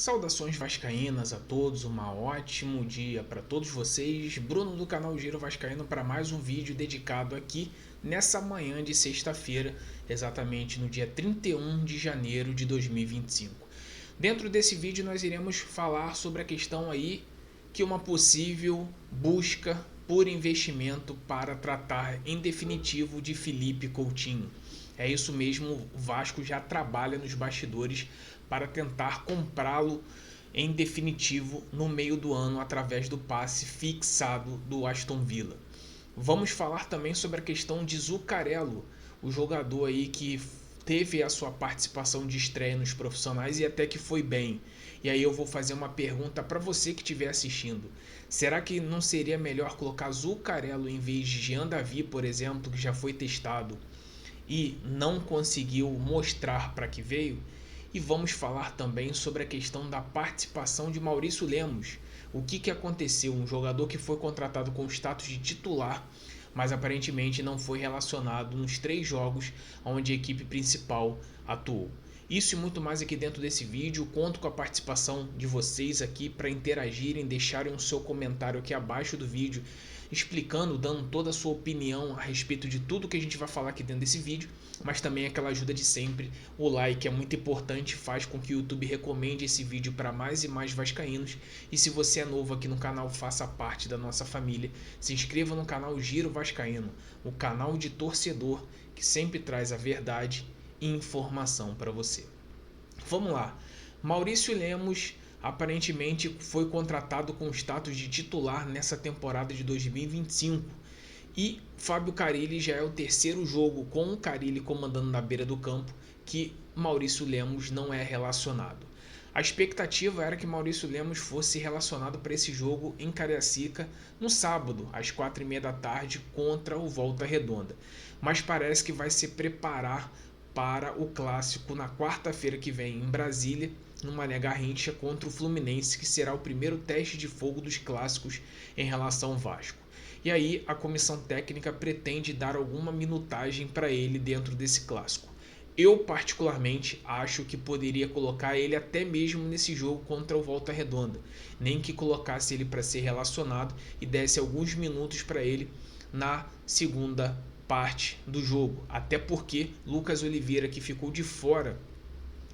Saudações vascaínas a todos, um ótimo dia para todos vocês. Bruno do canal Giro Vascaíno para mais um vídeo dedicado aqui nessa manhã de sexta-feira, exatamente no dia 31 de janeiro de 2025. Dentro desse vídeo nós iremos falar sobre a questão aí que uma possível busca por investimento para tratar em definitivo de Felipe Coutinho. É isso mesmo, o Vasco já trabalha nos bastidores para tentar comprá-lo em definitivo no meio do ano através do passe fixado do Aston Villa. Vamos falar também sobre a questão de Zuccarello, o jogador aí que teve a sua participação de estreia nos profissionais e até que foi bem. E aí eu vou fazer uma pergunta para você que estiver assistindo. Será que não seria melhor colocar Zuccarello em vez de Jean Davi, por exemplo, que já foi testado e não conseguiu mostrar para que veio? E vamos falar também sobre a questão da participação de Maurício Lemos. O que aconteceu? Um jogador que foi contratado com status de titular, mas aparentemente não foi relacionado nos 3 jogos onde a equipe principal atuou. Isso e muito mais aqui dentro desse vídeo. Conto com a participação de vocês aqui para interagirem, deixarem o seu comentário aqui abaixo do vídeo, explicando, dando toda a sua opinião a respeito de tudo que a gente vai falar aqui dentro desse vídeo, mas também aquela ajuda de sempre. O like é muito importante, faz com que o YouTube recomende esse vídeo para mais e mais vascaínos. E se você é novo aqui no canal, faça parte da nossa família. Se inscreva no canal Giro Vascaíno, o canal de torcedor que sempre traz a verdade e informação para você. Vamos lá. Maurício Lemos aparentemente foi contratado com status de titular nessa temporada de 2025. E Fábio Carille já é o 3º jogo com o Carille comandando na beira do campo que Maurício Lemos não é relacionado. A expectativa era que Maurício Lemos fosse relacionado para esse jogo em Cariacica no sábado, às 4h30 da tarde, contra o Volta Redonda. Mas parece que vai se preparar para o clássico na quarta-feira que vem em Brasília, no Mané Garrincha contra o Fluminense, que será o primeiro teste de fogo dos clássicos em relação ao Vasco. E aí a comissão técnica pretende dar alguma minutagem para ele dentro desse clássico. Eu particularmente acho que poderia colocar ele até mesmo nesse jogo contra o Volta Redonda, nem que colocasse ele para ser relacionado e desse alguns minutos para ele na segunda parte do jogo, até porque Lucas Oliveira, que ficou de fora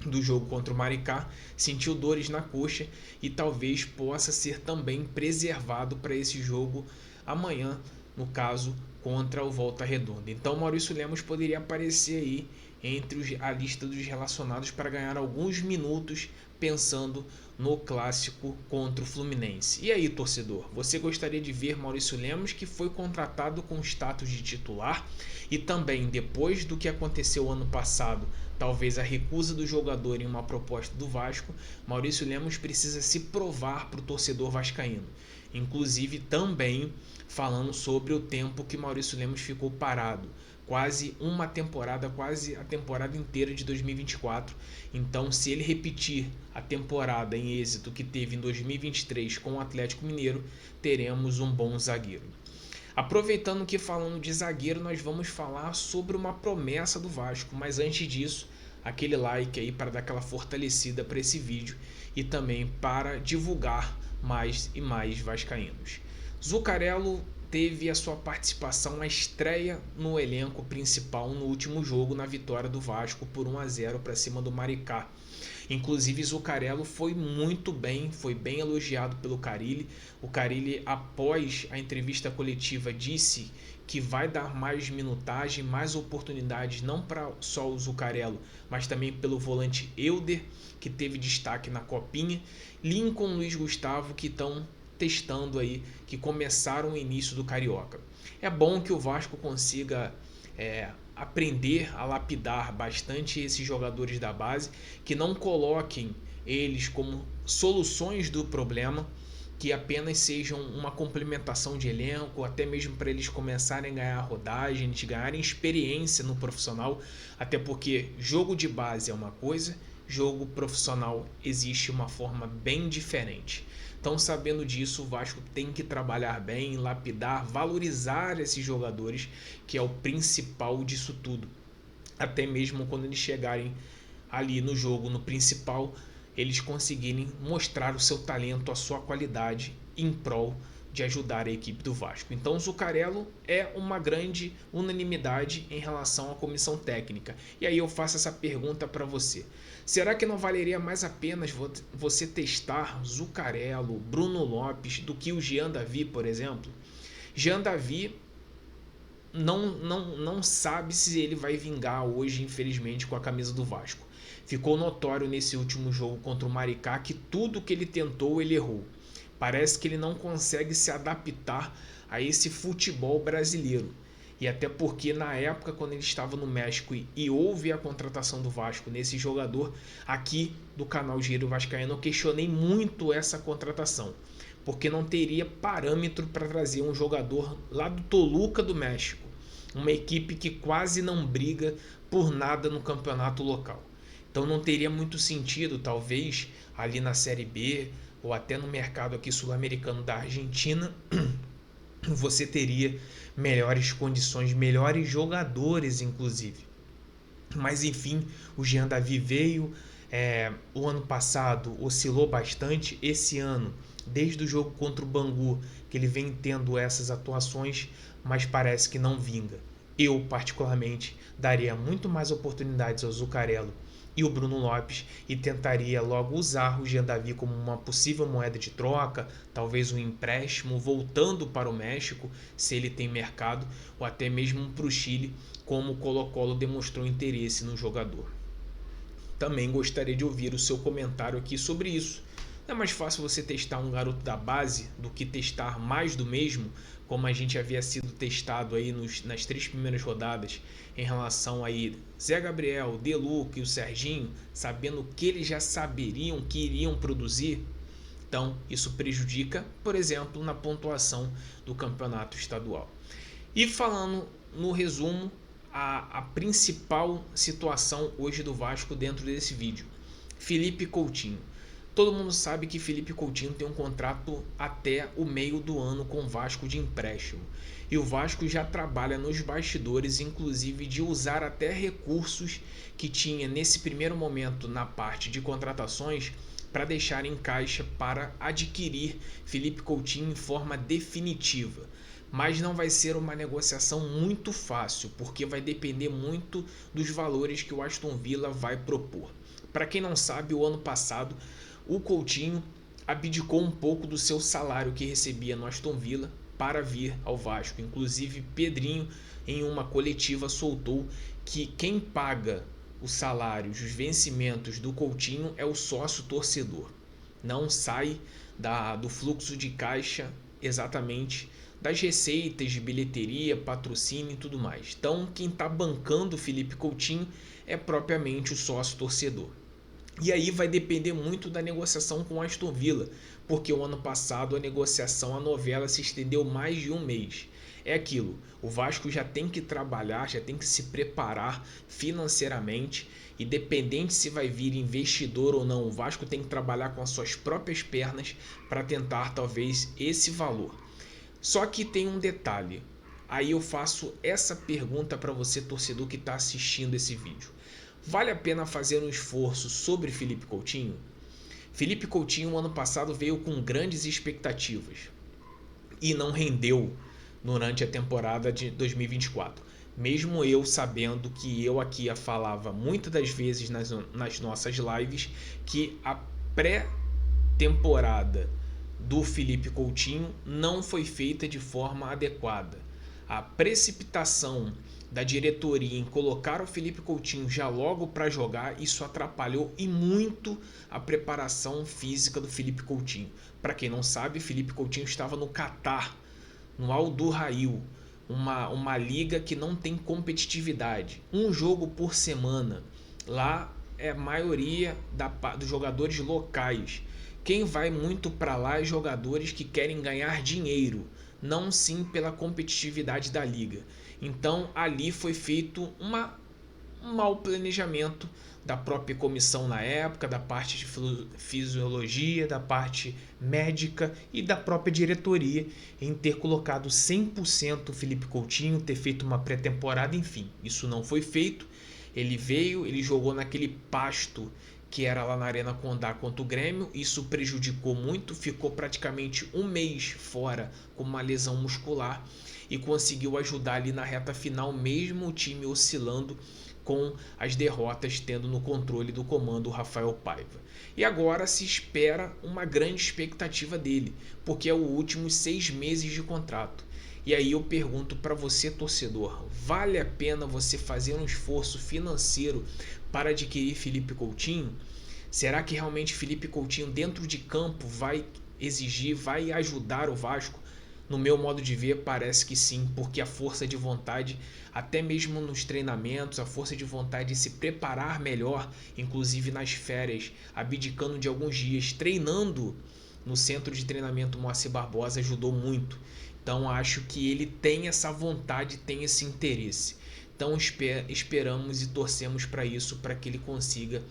do jogo contra o Maricá, sentiu dores na coxa e talvez possa ser também preservado para esse jogo amanhã, no caso contra o Volta Redonda. Então Maurício Lemos poderia aparecer aí entre a lista dos relacionados para ganhar alguns minutos pensando no clássico contra o Fluminense. E aí, torcedor, você gostaria de ver Maurício Lemos, que foi contratado com status de titular, e também depois do que aconteceu ano passado, talvez a recusa do jogador em uma proposta do Vasco, Maurício Lemos precisa se provar para o torcedor vascaíno. Inclusive também falando sobre o tempo que Maurício Lemos ficou parado, quase uma temporada, quase a temporada inteira de 2024. Então, se ele repetir a temporada em êxito que teve em 2023 com o Atlético Mineiro, teremos um bom zagueiro. Aproveitando que falando de zagueiro, nós vamos falar sobre uma promessa do Vasco, mas antes disso, aquele like aí para dar aquela fortalecida para esse vídeo e também para divulgar mais e mais vascaínos. Zuccarello teve a sua participação, a estreia no elenco principal no último jogo, na vitória do Vasco por 1-0 para cima do Maricá. Inclusive Zuccarello foi muito bem, foi bem elogiado pelo Carille. O Carille, após a entrevista coletiva, disse que vai dar mais minutagem, mais oportunidades, não para só o Zuccarello, mas também pelo volante Elder, que teve destaque na Copinha, Lincoln, Luiz Gustavo, que estão testando aí, que começaram o início do Carioca. É bom que o Vasco consiga aprender a lapidar bastante esses jogadores da base, que não coloquem eles como soluções do problema, que apenas sejam uma complementação de elenco, até mesmo para eles começarem a ganhar rodagem, de ganharem experiência no profissional, até porque jogo de base é uma coisa, jogo profissional existe uma forma bem diferente. Então, sabendo disso, o Vasco tem que trabalhar bem, lapidar, valorizar esses jogadores, que é o principal disso tudo. Até mesmo quando eles chegarem ali no jogo, no principal, eles conseguirem mostrar o seu talento, a sua qualidade em prol de ajudar a equipe do Vasco. Então o Zuccarello é uma grande unanimidade em relação à comissão técnica. E aí eu faço essa pergunta para você. Será que não valeria mais a pena você testar Zuccarello, Bruno Lopes, do que o Jean Davi, por exemplo? Jean Davi não sabe se ele vai vingar hoje, infelizmente, com a camisa do Vasco. Ficou notório nesse último jogo contra o Maricá que tudo que ele tentou, ele errou. Parece que ele não consegue se adaptar a esse futebol brasileiro. E até porque na época, quando ele estava no México e houve a contratação do Vasco nesse jogador, aqui do canal Giro Vascaíno eu questionei muito essa contratação. Porque não teria parâmetro para trazer um jogador lá do Toluca do México. Uma equipe que quase não briga por nada no campeonato local. Então não teria muito sentido, talvez, ali na Série B ou até no mercado aqui sul-americano da Argentina, você teria melhores condições, melhores jogadores, inclusive. Mas enfim, o Jean Davi veio, o ano passado oscilou bastante, esse ano, desde o jogo contra o Bangu, que ele vem tendo essas atuações, mas parece que não vinga. Eu, particularmente, daria muito mais oportunidades ao Zuccarello e o Bruno Lopes e tentaria logo usar o Jean Davi como uma possível moeda de troca, talvez um empréstimo voltando para o México, se ele tem mercado, ou até mesmo para o Chile, como o Colo-Colo demonstrou interesse no jogador. Também gostaria de ouvir o seu comentário aqui sobre isso. Não é mais fácil você testar um garoto da base do que testar mais do mesmo, como a gente havia sido testado aí nas 3 primeiras rodadas em relação aí Zé Gabriel, De Luca e o Serginho, sabendo que eles já saberiam que iriam produzir? Então isso prejudica, por exemplo, na pontuação do campeonato estadual. E falando no resumo, a principal situação hoje do Vasco dentro desse vídeo: Felipe Coutinho. Todo mundo sabe que Felipe Coutinho tem um contrato até o meio do ano com o Vasco de empréstimo. E o Vasco já trabalha nos bastidores, inclusive de usar até recursos que tinha nesse primeiro momento na parte de contratações para deixar em caixa para adquirir Felipe Coutinho em forma definitiva. Mas não vai ser uma negociação muito fácil, porque vai depender muito dos valores que o Aston Villa vai propor. Para quem não sabe, o ano passado o Coutinho abdicou um pouco do seu salário que recebia no Aston Villa para vir ao Vasco. Inclusive, Pedrinho, em uma coletiva, soltou que quem paga os salários, os vencimentos do Coutinho é o sócio torcedor. Não sai do fluxo de caixa exatamente das receitas de bilheteria, patrocínio e tudo mais. Então, quem está bancando o Felipe Coutinho é propriamente o sócio torcedor. E aí vai depender muito da negociação com o Aston Villa, porque o ano passado a negociação, a novela se estendeu mais de um mês. É aquilo, o Vasco já tem que trabalhar, já tem que se preparar financeiramente, e dependente se vai vir investidor ou não, o Vasco tem que trabalhar com as suas próprias pernas para tentar talvez esse valor. Só que tem um detalhe, aí eu faço essa pergunta para você, torcedor que está assistindo esse vídeo. Vale a pena fazer um esforço sobre Felipe Coutinho? Felipe Coutinho, ano passado, veio com grandes expectativas e não rendeu durante a temporada de 2024. Mesmo eu sabendo que eu aqui falava muitas das vezes nas nossas lives que a pré-temporada do Felipe Coutinho não foi feita de forma adequada. A precipitação da diretoria em colocar o Felipe Coutinho já logo para jogar, isso atrapalhou e muito a preparação física do Felipe Coutinho. Para quem não sabe, Felipe Coutinho estava no Catar, no Al Duhail, uma liga que não tem competitividade, um jogo por semana. Lá é a maioria dos jogadores locais. Quem vai muito para lá é jogadores que querem ganhar dinheiro, não sim pela competitividade da liga. Então ali foi feito um mau planejamento da própria comissão na época, da parte de fisiologia, da parte médica e da própria diretoria em ter colocado 100% o Felipe Coutinho, ter feito uma pré-temporada, enfim, isso não foi feito. Ele veio, ele jogou naquele pasto que era lá na Arena Condá contra o Grêmio. Isso prejudicou muito, ficou praticamente um mês fora com uma lesão muscular e conseguiu ajudar ali na reta final, mesmo o time oscilando, com as derrotas tendo no controle do comando o Rafael Paiva. E agora se espera uma grande expectativa dele, porque é o último 6 meses de contrato. E aí eu pergunto para você, torcedor, vale a pena você fazer um esforço financeiro para adquirir Felipe Coutinho? Será que realmente Felipe Coutinho dentro de campo vai exigir, vai ajudar o Vasco? No meu modo de ver, parece que sim, porque a força de vontade, até mesmo nos treinamentos, a força de vontade de se preparar melhor, inclusive nas férias, abdicando de alguns dias, treinando no centro de treinamento Moacir Barbosa, ajudou muito. Então acho que ele tem essa vontade, tem esse interesse. Então esperamos e torcemos para isso, para que ele consiga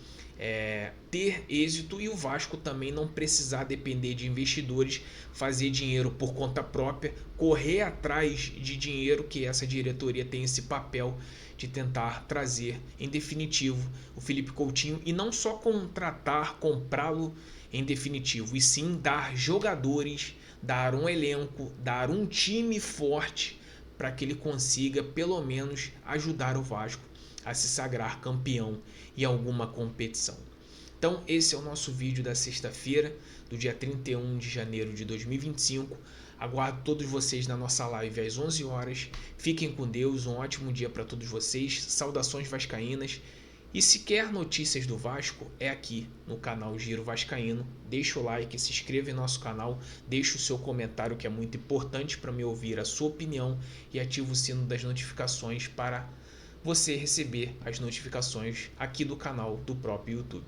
ter êxito e o Vasco também não precisar depender de investidores, fazer dinheiro por conta própria, correr atrás de dinheiro, que essa diretoria tem esse papel de tentar trazer em definitivo o Felipe Coutinho, e não só contratar, comprá-lo em definitivo, e sim dar jogadores, dar um elenco, dar um time forte para que ele consiga pelo menos ajudar o Vasco a se sagrar campeão em alguma competição. Então esse é o nosso vídeo da sexta-feira, do dia 31 de janeiro de 2025. Aguardo todos vocês na nossa live às 11 horas. Fiquem com Deus, um ótimo dia para todos vocês. Saudações vascaínas. E se quer notícias do Vasco, é aqui no canal Giro Vascaíno. Deixa o like, se inscreva em nosso canal, deixa o seu comentário, que é muito importante para me ouvir a sua opinião, e ativa o sino das notificações para você receber as notificações aqui do canal do próprio YouTube.